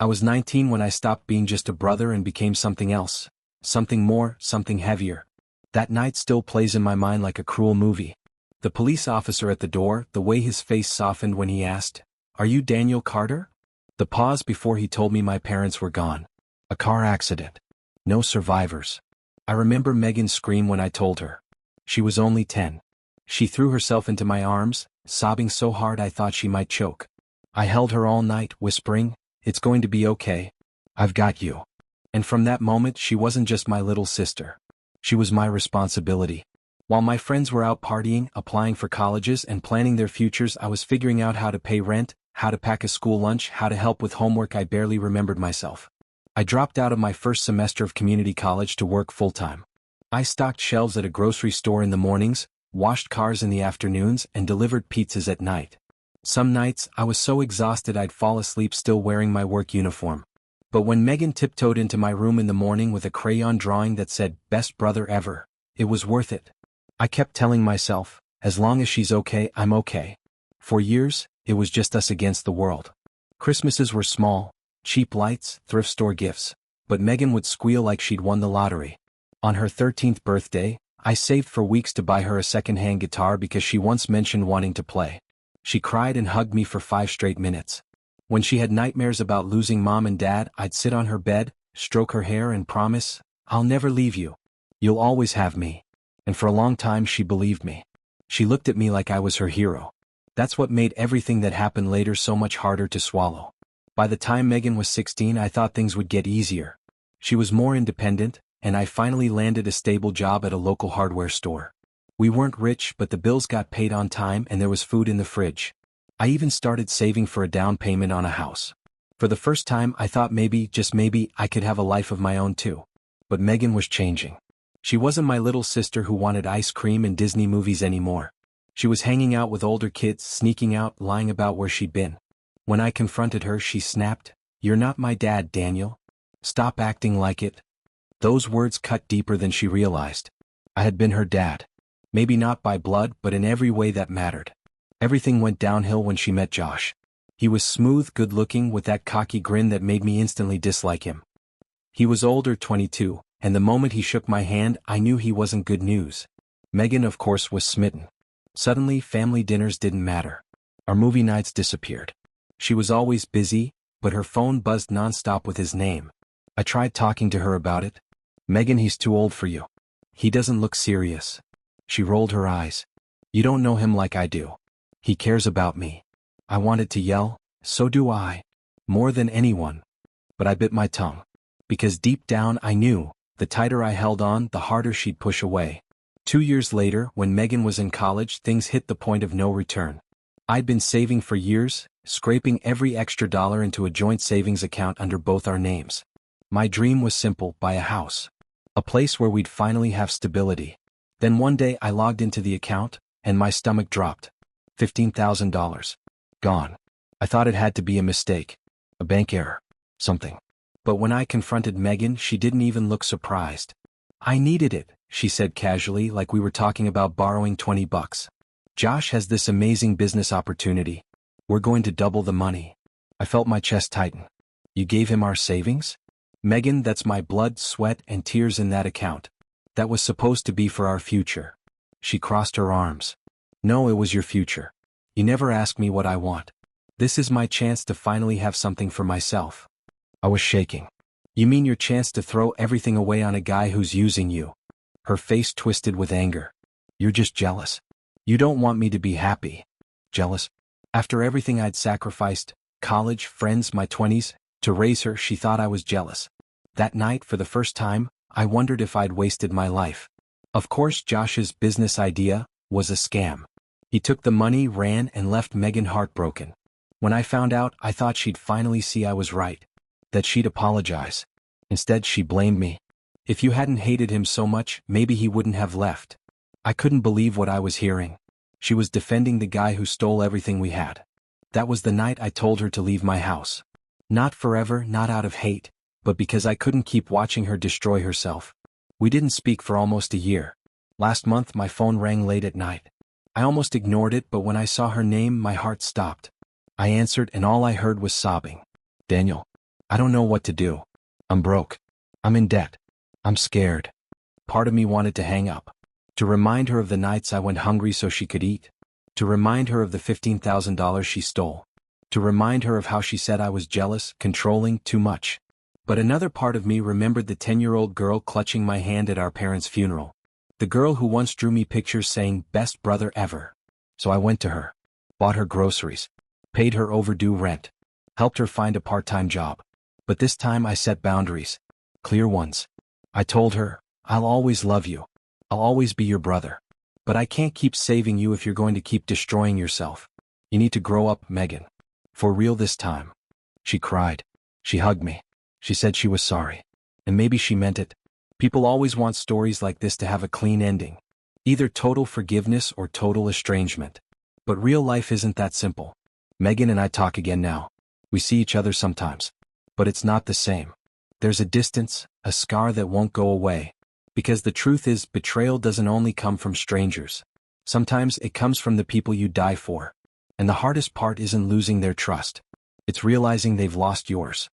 I was 19 when I stopped being just a brother and became something else. Something more, something heavier. That night still plays in my mind like a cruel movie. The police officer at the door, the way his face softened when he asked, "Are you Daniel Carter?" The pause before he told me my parents were gone. A car accident. No survivors. I remember Megan's scream when I told her. She was only 10. She threw herself into my arms, sobbing so hard I thought she might choke. I held her all night, whispering, "It's going to be okay. I've got you." And from that moment she wasn't just my little sister. She was my responsibility. While my friends were out partying, applying for colleges and planning their futures, I was figuring out how to pay rent, how to pack a school lunch, how to help with homework. I barely remembered myself. I dropped out of my first semester of community college to work full-time. I stocked shelves at a grocery store in the mornings, washed cars in the afternoons, and delivered pizzas at night. Some nights, I was so exhausted I'd fall asleep still wearing my work uniform. But when Megan tiptoed into my room in the morning with a crayon drawing that said, "Best brother ever," it was worth it. I kept telling myself, as long as she's okay, I'm okay. For years, it was just us against the world. Christmases were small, cheap lights, thrift store gifts, but Megan would squeal like she'd won the lottery. On her 13th birthday, I saved for weeks to buy her a second-hand guitar because she once mentioned wanting to play. She cried and hugged me for 5 straight minutes. When she had nightmares about losing mom and dad, I'd sit on her bed, stroke her hair and promise, "I'll never leave you. You'll always have me." And for a long time she believed me. She looked at me like I was her hero. That's what made everything that happened later so much harder to swallow. By the time Megan was 16, I thought things would get easier. She was more independent, and I finally landed a stable job at a local hardware store. We weren't rich, but the bills got paid on time and there was food in the fridge. I even started saving for a down payment on a house. For the first time I thought maybe, just maybe, I could have a life of my own too. But Megan was changing. She wasn't my little sister who wanted ice cream and Disney movies anymore. She was hanging out with older kids, sneaking out, lying about where she'd been. When I confronted her, she snapped, "You're not my dad, Daniel. Stop acting like it." Those words cut deeper than she realized. I had been her dad. Maybe not by blood, but in every way that mattered. Everything went downhill when she met Josh. He was smooth, good-looking, with that cocky grin that made me instantly dislike him. He was older, 22, and the moment he shook my hand, I knew he wasn't good news. Megan, of course, was smitten. Suddenly, family dinners didn't matter. Our movie nights disappeared. She was always busy, but her phone buzzed nonstop with his name. I tried talking to her about it. "Megan, he's too old for you. He doesn't look serious." She rolled her eyes. "You don't know him like I do. He cares about me." I wanted to yell, "So do I. More than anyone." But I bit my tongue. Because deep down I knew, the tighter I held on, the harder she'd push away. 2 years later, when Megan was in college, things hit the point of no return. I'd been saving for years, scraping every extra dollar into a joint savings account under both our names. My dream was simple: buy a house. A place where we'd finally have stability. Then one day I logged into the account, and my stomach dropped. $15,000. Gone. I thought it had to be a mistake. A bank error. Something. But when I confronted Megan, she didn't even look surprised. "I needed it," she said casually, like we were talking about borrowing $20. "Josh has this amazing business opportunity. We're going to double the money." I felt my chest tighten. "You gave him our savings?" "Megan, that's my blood, sweat, and tears in that account. That was supposed to be for our future." She crossed her arms. "No, it was your future. You never ask me what I want. This is my chance to finally have something for myself." I was shaking. "You mean your chance to throw everything away on a guy who's using you?" Her face twisted with anger. "You're just jealous. You don't want me to be happy." Jealous? After everything I'd sacrificed, college, friends, my 20s, to raise her, she thought I was jealous. That night, for the first time, I wondered if I'd wasted my life. Of course, Josh's business idea was a scam. He took the money, ran, and left Megan heartbroken. When I found out, I thought she'd finally see I was right. That she'd apologize. Instead, she blamed me. If you hadn't hated him so much, maybe he wouldn't have left. I couldn't believe what I was hearing. She was defending the guy who stole everything we had. That was the night I told her to leave my house. Not forever, not out of hate, but because I couldn't keep watching her destroy herself. We didn't speak for almost a year. Last month, my phone rang late at night. I almost ignored it, but when I saw her name, my heart stopped. I answered, and all I heard was sobbing. "Daniel." I don't know what to do. I'm broke. I'm in debt. I'm scared. Part of me wanted to hang up. To remind her of the nights I went hungry so she could eat. To remind her of the $15,000 she stole. To remind her of how she said I was jealous, controlling, too much. But another part of me remembered the 10-year-old girl clutching my hand at our parents' funeral. The girl who once drew me pictures saying, "Best brother ever." So I went to her. Bought her groceries. Paid her overdue rent. Helped her find a part-time job. But this time I set boundaries. Clear ones. I told her, "I'll always love you. I'll always be your brother. But I can't keep saving you if you're going to keep destroying yourself. You need to grow up, Megan. For real this time." She cried. She hugged me. She said she was sorry. And maybe she meant it. People always want stories like this to have a clean ending. Either total forgiveness or total estrangement. But real life isn't that simple. Megan and I talk again now. We see each other sometimes. But it's not the same. There's a distance, a scar that won't go away. Because the truth is, betrayal doesn't only come from strangers. Sometimes it comes from the people you die for. And the hardest part isn't losing their trust. It's realizing they've lost yours.